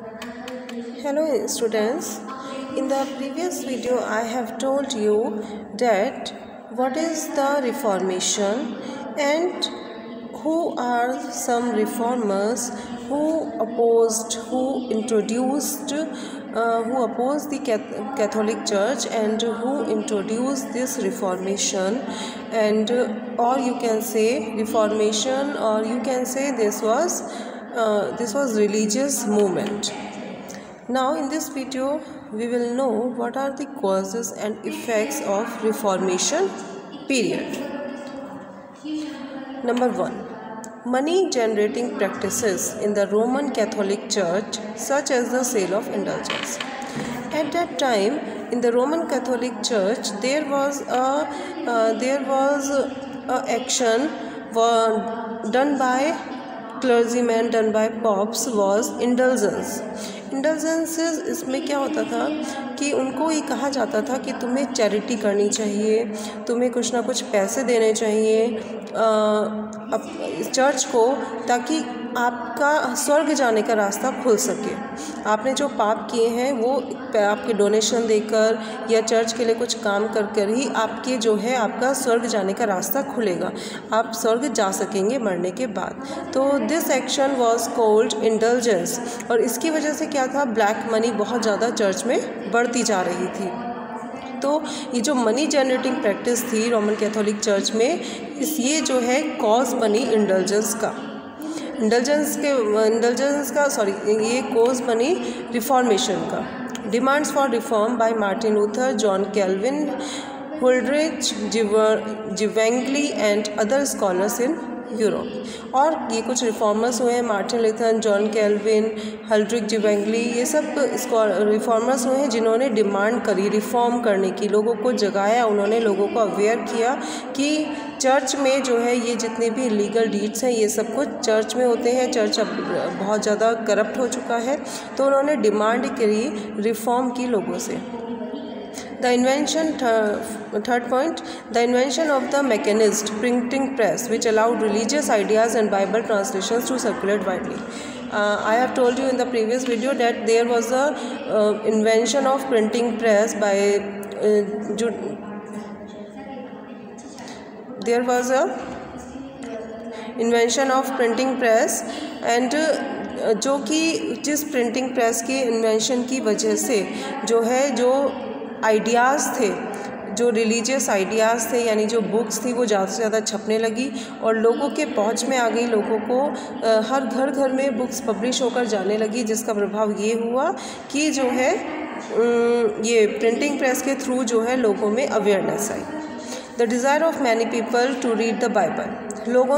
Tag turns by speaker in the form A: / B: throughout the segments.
A: Hello students, in the previous video I have told you that what is the Reformation and who are some reformers who opposed the Catholic Church and who introduced this Reformation, and or you can say Reformation, or you can say this was religious movement. Now in this video we will know what are the causes and effects of Reformation period. Number 1. Money generating practices in the Roman Catholic Church, such as the sale of indulgence. At that time in the Roman Catholic Church there was a action done by clergymen, done by popes, was indulgence. इंडल्जेंसेस इसमें क्या होता था कि उनको ये कहा जाता था कि तुम्हें चैरिटी करनी चाहिए, तुम्हें कुछ ना कुछ पैसे देने चाहिए चर्च को, ताकि आपका स्वर्ग जाने का रास्ता खुल सके। आपने जो पाप किए हैं वो आपके डोनेशन देकर या चर्च के लिए कुछ काम कर कर ही आपके जो है आपका स्वर्ग जाने का रास्ता खुलेगा, आप स्वर्ग जा सकेंगे मरने के बाद। तो this action was called indulgence, और इसकी वजह से क्या था, ब्लैक मनी बहुत ज़्यादा चर्च में बढ़ती जा रही थी। तो ये जो मनी जनरेटिंग प्रैक्टिस थी रोमन कैथोलिक चर्च में, ये जो है कॉज बनी इंडल्जेंस का, ये कॉज बनी रिफॉर्मेशन का। Demands for reform by Martin Luther, John Calvin, Huldrych, Zwingli and other scholars in Europe. और ये कुछ रिफॉर्मर्स हुए हैं, Martin Luther, John Calvin, Huldrych, Zwingli, ये सब रिफॉर्मर्स हुए हैं जिन्होंने डिमांड करी रिफॉर्म करने की, लोगों को जगाया, उन्होंने लोगों को अवेयर किया कि चर्च में जो है ये जितने भी लीगल डीड्स हैं ये सब कुछ चर्च में होते हैं, चर्च अब बहुत ज़्यादा करप्ट हो चुका है। तो उन्होंने डिमांड करी रिफॉर्म की लोगों से। The invention, third point, the invention of the mechanized printing press, which allowed religious ideas and Bible translations to circulate widely. I have told you in the previous video that there was a invention of printing press by there was a invention of printing press, and जो कि जिस printing press की invention की वजह से जो है जो आइडियाज़ थे, जो रिलीजियस आइडियाज़ थे, यानी जो बुक्स थी वो ज़्यादा से ज़्यादा छपने लगी और लोगों के पहुंच में आ गई, लोगों को हर घर में बुक्स पब्लिश होकर जाने लगी, जिसका प्रभाव ये हुआ कि जो है ये प्रिंटिंग प्रेस के थ्रू जो है लोगों में अवेयरनेस आई। The desire of many people to read the Bible,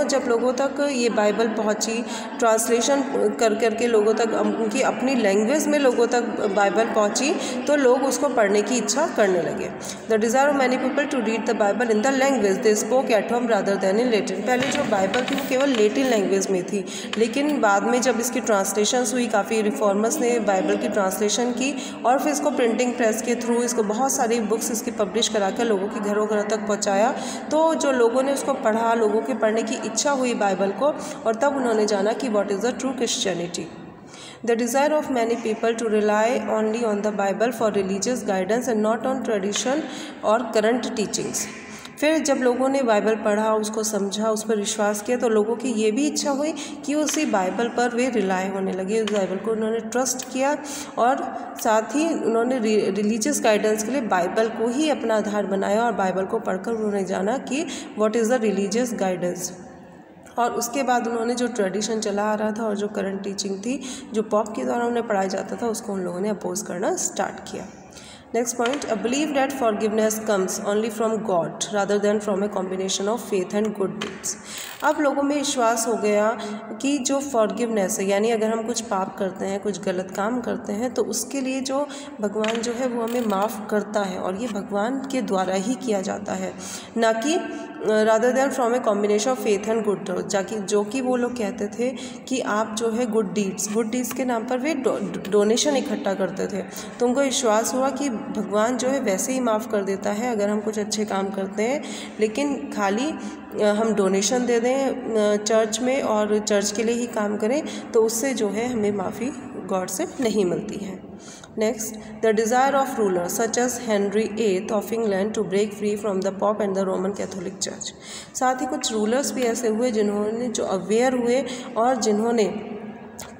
A: जब लोगों तक ये बाइबल पहुंची, ट्रांसलेशन कर के लोगों तक, उनकी अपनी लैंग्वेज में लोगों तक बाइबल पहुंची, तो लोग उसको पढ़ने की इच्छा करने लगे। The desire of many people to read the Bible in the language they spoke at home rather than in Latin. पहले जो बाइबल थी वो केवल लैटिन लैंग्वेज में थी, लेकिन बाद में जब इसकी ट्रांसलेशन हुई, काफ़ी रिफॉर्मर्स ने बाइबल की ट्रांसलेशन की और फिर इसको प्रिंटिंग प्रेस के थ्रू इसको बहुत सारी बुक्स इसकी पब्लिश करा कर लोगों के घरों तक पहुँचाया। तो जो लोगों ने उसको पढ़ा, लोगों के पढ़ने की इच्छा हुई बाइबल को, और तब उन्होंने जाना कि what is the true Christianity. The desire of many people to rely only on the Bible for religious guidance and not on tradition और करंट टीचिंग्स। फिर जब लोगों ने बाइबल पढ़ा, उसको समझा, उस पर विश्वास किया, तो लोगों की ये भी इच्छा हुई कि उसी बाइबल पर वे रिलाई होने लगे, उस बाइबल को उन्होंने ट्रस्ट किया, और साथ ही उन्होंने रिलीजियस गाइडेंस के लिए बाइबल को ही अपना आधार बनाया, और बाइबल को पढ़कर उन्होंने जाना कि what is the religious guidance. और उसके बाद उन्होंने जो ट्रेडिशन चला आ रहा था और जो करंट टीचिंग थी, जो पॉप के द्वारा उन्हें पढ़ाया जाता था, उसको उन लोगों ने अपोज करना स्टार्ट किया। Next point, a believe that forgiveness comes only from God rather than from a combination of faith and good deeds. अब लोगों में विश्वास हो गया कि जो फॉरगिवनेस है, यानी अगर हम कुछ पाप करते हैं, कुछ गलत काम करते हैं, तो उसके लिए जो भगवान जो है वो हमें माफ़ करता है, और ये भगवान के द्वारा ही किया जाता है, ना कि rather than from a combination of faith and good, जो कि वो लोग कहते थे कि आप जो है गुड डीड्स के नाम पर वे डोनेशन इकट्ठा करते थे। तो उनको विश्वास हुआ कि भगवान जो है वैसे ही माफ़ कर देता है अगर हम कुछ अच्छे काम करते हैं, लेकिन खाली हम डोनेशन दे दें चर्च में और चर्च के लिए ही काम करें तो उससे जो है हमें माफ़ी गॉड से नहीं मिलती है। Next, the desire of ruler such as Henry VIII of England to break free from the pope and the Roman Catholic church. साथ ही कुछ रूलर्स भी ऐसे हुए जिन्होंने जो अवेयर हुए और जिन्होंने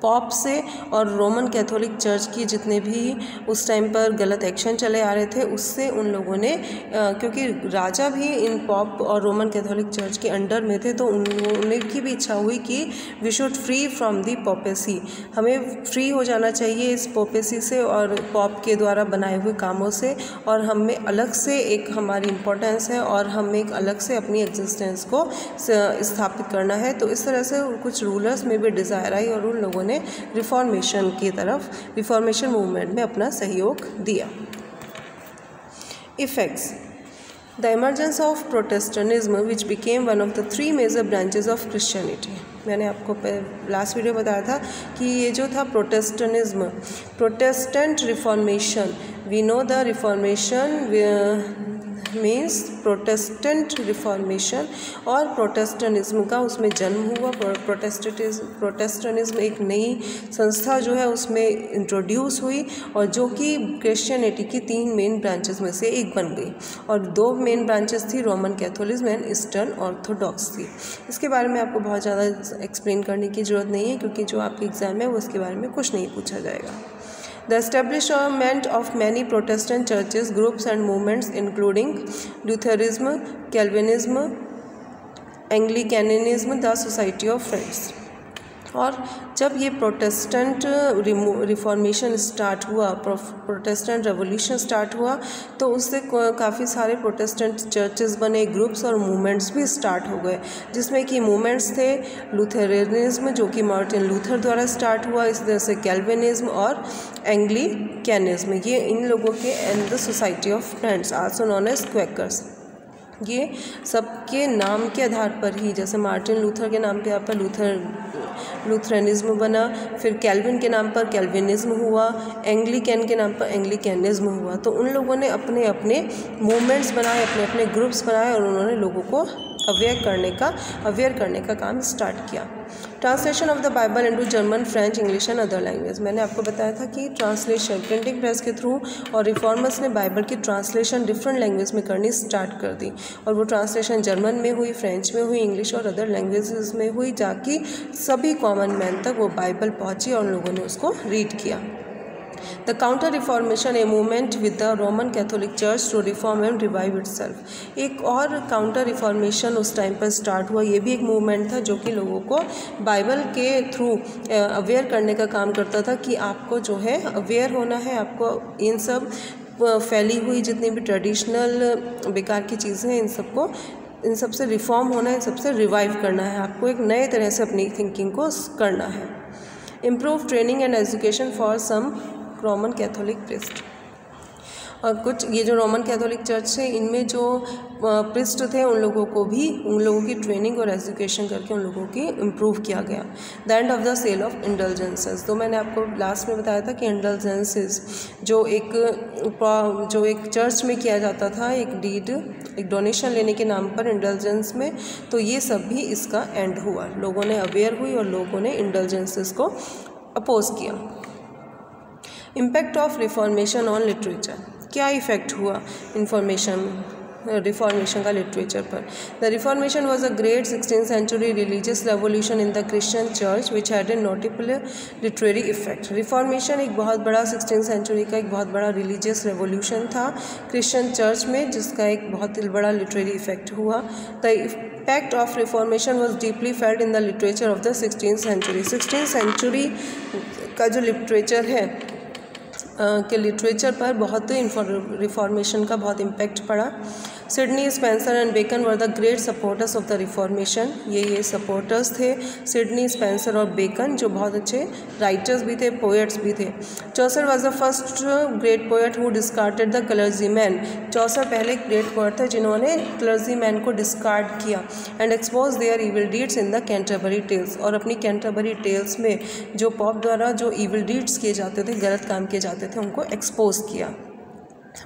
A: पॉप से और रोमन कैथोलिक चर्च की जितने भी उस टाइम पर गलत एक्शन चले आ रहे थे उससे उन लोगों ने क्योंकि राजा भी इन पॉप और रोमन कैथोलिक चर्च के अंडर में थे, तो उनकी भी इच्छा हुई कि we should free from the papacy, हमें फ्री हो जाना चाहिए इस पॉपेसी से और पॉप के द्वारा बनाए हुए कामों से, और हमें अलग से एक हमारी इम्पोर्टेंस है और हमें एक अलग से अपनी एग्जिस्टेंस को स्थापित करना है। तो इस तरह से कुछ रूलर्स में भी डिज़ायर आई और उन लोगों ने रिफॉर्मेशन की तरफ, रिफॉर्मेशन मूवमेंट में अपना सहयोग दिया। Effects, the emergence of Protestantism which became one of the 3 major branches of Christianity. मैंने आपको लास्ट वीडियो बताया था कि ये जो था Protestantism, Protestant reformation, we know the reformation means Protestant reformation, और प्रोटेस्टेंटिज्म का उसमें जन्म हुआ। प्रोटेस्टेंटिज्म एक नई संस्था जो है उसमें इंट्रोड्यूस हुई और जो कि क्रिश्चियनिटी की 3 मेन ब्रांचेस में से एक बन गई, और 2 मेन ब्रांचेस थी Roman Catholicism and eastern Orthodox थी। इसके बारे में आपको बहुत ज़्यादा एक्सप्लेन करने की ज़रूरत नहीं है क्योंकि जो आपके एग्ज़ाम है वो इसके बारे में कुछ नहीं पूछा जाएगा। The establishment of many Protestant churches, groups and movements including Lutheranism, Calvinism, Anglicanism, the Society of Friends। और जब ये प्रोटेस्टेंट रिफॉर्मेशन स्टार्ट हुआ, प्रोटेस्टेंट रेवोल्यूशन स्टार्ट हुआ, तो उससे काफ़ी सारे प्रोटेस्टेंट चर्चेस बने, ग्रुप्स और मूवमेंट्स भी स्टार्ट हो गए, जिसमें कि मूवमेंट्स थे लूथेरनिज्म जो कि मार्टिन लूथर द्वारा स्टार्ट हुआ, इस तरह से कैल्विनिज्म और एंग्लिकैनिज्म, ये इन लोगों के, and the society of friends also known as Quakers. ये सबके नाम के आधार पर ही, जैसे मार्टिन लूथर के नाम पे लूथरनिज्म बना, फिर कैल्विन के नाम पर कैल्विनिज्म हुआ, एंग्लिकैन के नाम पर एंग्लिकैनिज्म हुआ। तो उन लोगों ने अपने अपने मूवमेंट्स बनाए, अपने अपने ग्रुप्स बनाए और उन्होंने लोगों को अवेयर करने का काम स्टार्ट किया। Translation of the Bible into German, French, English and other language. मैंने आपको बताया था कि ट्रांसलेशन प्रिंटिंग प्रेस के थ्रू और रिफॉर्मर्स ने बाइबल की ट्रांसलेशन डिफरेंट लैंग्वेज में करनी स्टार्ट कर दी, और वो ट्रांसलेशन जर्मन में हुई, फ्रेंच में हुई, इंग्लिश और अदर लैंग्वेजेस में हुई, ताकि सभी कॉमन मैन तक वो बाइबल पहुँची और उन लोगों ने उसको रीड किया। The Counter Reformation, a movement with the Roman Catholic Church to reform and revive itself। एक और काउंटर रिफॉर्मेशन उस टाइम पर स्टार्ट हुआ, ये भी एक मूवमेंट था जो कि लोगों को बाइबल के थ्रू अवेयर करने का काम करता था कि आपको जो है अवेयर होना है, आपको इन सब फैली हुई जितनी भी ट्रेडिशनल बेकार की चीज़ें हैं इन सब से रिफॉर्म होना है, इन सब से रिवाइव करना है, आपको एक नए तरह से अपनी थिंकिंग को करना है। Improve training and education for some Roman Catholic priest. और कुछ ये जो रोमन कैथोलिक चर्च है इनमें जो प्रिस्ट थे उन लोगों की ट्रेनिंग और एजुकेशन करके उन लोगों की इम्प्रूव किया गया। The end of the sale of indulgences. तो मैंने आपको लास्ट में बताया था कि इंडल्जेंसेस जो एक चर्च में किया जाता था, एक डोनेशन लेने के नाम पर इंडल्जेंस में, तो ये सब भी इसका एंड हुआ। लोगों ने अवेयर हुई और लोगों ने इंडल्जेंसेस को अपोज किया। Impact of reformation on literature. क्या इफ़ेक्ट हुआ रिफॉर्मेशन का लिटरेचर पर? The reformation was a great 16th century religious revolution in the Christian church which had a notable literary effect. Reformation एक बहुत बड़ा 16th सेंचुरी का एक बहुत बड़ा रिलीजियस रेवोल्यूशन था क्रिश्चियन चर्च में, जिसका एक बहुत ही बड़ा लिटरेरी इफेक्ट हुआ। The impact of reformation was deeply felt in the literature of the 16th century. 16th century का जो लिटरेचर है के लिटरेचर पर बहुत रिफॉर्मेशन का बहुत इम्पैक्ट पड़ा। Sidney, Spencer and Bacon were the great supporters of the reformation. ये सपोर्टर्स थे, सिडनी, स्पेंसर और बेकन, जो बहुत अच्छे राइटर्स भी थे, पोएट्स भी थे। Chaucer was the first great poet who discarded the clergyman. Chaucer पहले ग्रेट पोएट थे जिन्होंने क्लर्जीमैन को डिस्कार्ड किया। And expose their evil deeds in the Canterbury Tales, और अपनी कैंटरबरी टेल्स में जो पॉप द्वारा जो इविल डीड्स किए जाते थे, गलत काम किए जाते थे, उनको एक्सपोज किया।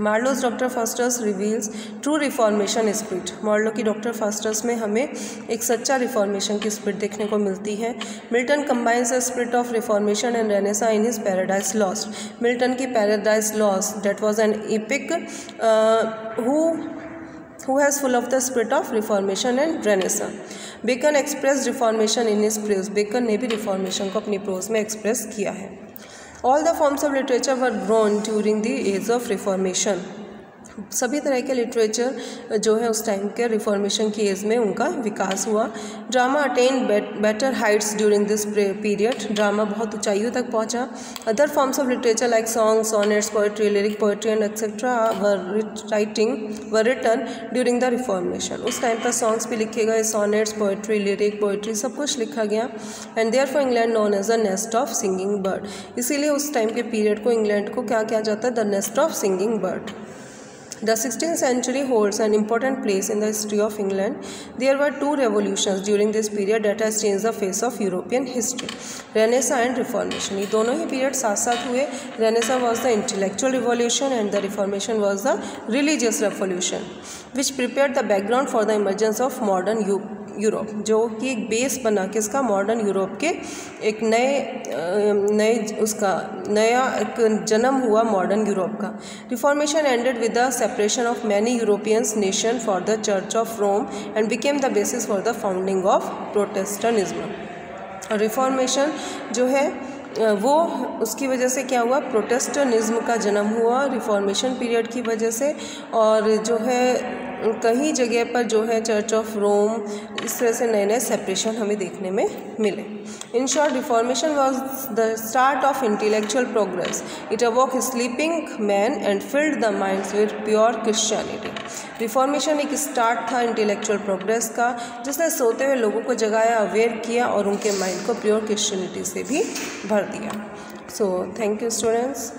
A: Marlowe's doctor Faustus reveals true reformation spirit. Marlowe की डॉक्टर फास्टर्स में हमें एक सच्चा रिफॉर्मेशन की स्पिरिट देखने को मिलती है। Milton combines the spirit of reformation and renaissance in his Paradise Lost. Milton की Paradise Lost that was an epic who has full of the spirit of reformation and renaissance. Bacon expressed reformation in his prose. Bacon ने भी reformation को अपनी prose में express किया है। All the forms of literature were grown during the age of reformation. सभी तरह के लिटरेचर जो है उस टाइम के रिफॉर्मेशन की एज में उनका विकास हुआ। Drama attain better heights during this period. Drama बहुत ऊंचाइयों तक पहुंचा। Other forms of literature like song, sonnets, poetry, lyric poetry and etcetera were written during the reformation. उस टाइम पर सॉन्ग्स भी लिखे गए, सोनेट्स, पोएट्री, लिरिक पोएट्री सब कुछ लिखा गया। And therefore England known as the nest of singing bird. इसीलिए उस टाइम के पीरियड को इंग्लैंड को क्या किया जाता है, the nest of singing bird. The 16th century holds an important place in the history of England. There were two revolutions during this period that has changed the face of European history. Renaissance and Reformation. ये दोनों ही period साथ साथ हुए। Renaissance was the intellectual revolution and the Reformation was the religious revolution, which prepared the background for the emergence of modern Europe, जो कि एक base बना के इसका मॉडर्न यूरोप के एक नया एक जन्म हुआ मॉडर्न यूरोप का। Reformation ended with the separation of many Europeans nation for the church of Rome and became the basis for the founding of Protestantism. Reformation जो है वो उसकी वजह से क्या हुआ, प्रोटेस्टेंटिज्म का जन्म हुआ रिफॉर्मेशन पीरियड की वजह से। और जो है कई जगह पर जो है चर्च ऑफ रोम, इस तरह से नए नए सेपरेशन हमें देखने में मिले। In short, reformation was the start of intellectual progress. It awoke sleeping man and filled the minds with pure Christianity. Reformation एक स्टार्ट था इंटेलेक्चुअल प्रोग्रेस का, जिसने सोते हुए लोगों को जगाया, अवेयर किया और उनके माइंड को प्योर क्रिश्चियनिटी से भी भर दिया। So thank you students.